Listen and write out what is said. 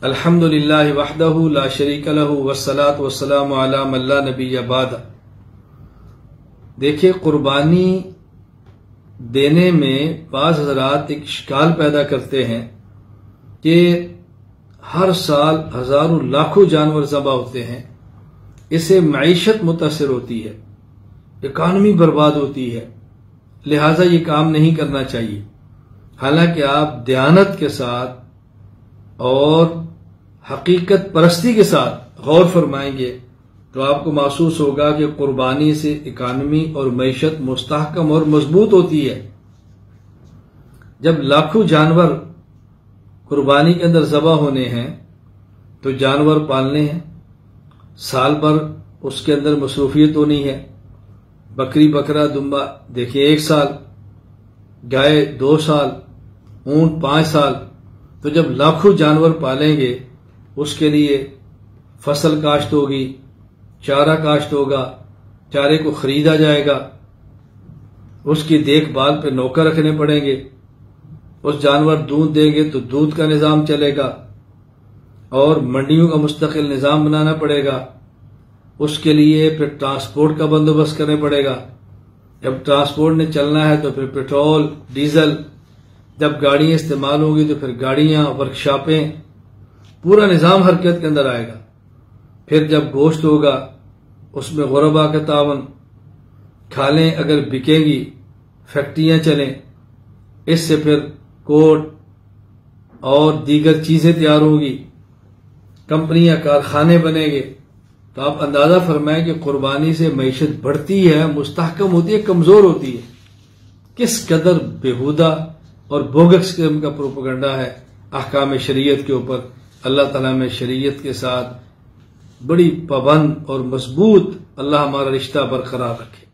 الحمدللہ وحدہ لا شریک لہ والصلاۃ والسلام علی من لا نبی بعد۔ دیکھیں، قربانی دینے میں بعض حضرات ایک اشکال پیدا کرتے ہیں کہ ہر سال ہزاروں لاکھوں جانور ذبح ہوتے ہیں، اس سے معیشت متاثر ہوتی ہے، اکانومی برباد ہوتی ہے، لہٰذا یہ کام نہیں کرنا چاہیے۔ حالانکہ آپ دیانت کے ساتھ اور حقیقت پرستی کے ساتھ غور فرمائیں گے تو آپ کو محسوس ہوگا کہ قربانی سے اکانومی اور معیشت مستحکم اور مضبوط ہوتی ہے۔ جب لاکھوں جانور قربانی کے اندر ذبح ہونے ہیں تو جانور پالنے ہیں، سال بھر اس کے اندر مصروفیت ہونی ہے۔ بکری بکرا دمبا دیکھیں 1 سال، گائے 2 سال، اونٹ 5 سال، تو جب لاکھوں جانور پالیں گے اس کے لیے فصل کاشت ہوگی، چارہ کاشت ہوگا، چارے کو خریدا جائے گا، اس کی دیکھ بھال پہ نوکر رکھنے پڑیں گے، اس جانور دودھ دیں گے تو دودھ کا نظام چلے گا، اور منڈیوں کا مستقل نظام بنانا پڑے گا، اس کے لیے پھر ٹرانسپورٹ کا بندوبست کرنے پڑے گا۔ جب ٹرانسپورٹ نے چلنا ہے تو پھر پیٹرول ڈیزل، جب گاڑیاں استعمال ہوں گی تو پھر گاڑیاں، ورکشاپیں، پورا نظام حرکت کے اندر آئے گا۔ پھر جب گوشت ہوگا اس میں غربا کا تعاون، کھالیں اگر بکیں گی، فیکٹریاں چلیں، اس سے پھر کوٹ اور دیگر چیزیں تیار ہوں گی، کمپنیاں، کارخانے بنیں گے، تو آپ اندازہ فرمائیں کہ قربانی سے معیشت بڑھتی ہے، مستحکم ہوتی ہے، کمزور ہوتی ہے۔ کس قدر بیہودہ اور بوگس قسم کا پروپیگنڈا ہے احکام شریعت کے اوپر۔ اللہ تعالیٰ میں شریعت کے ساتھ بڑی پابند اور مضبوط اللہ ہمارا رشتہ برقرار رکھے۔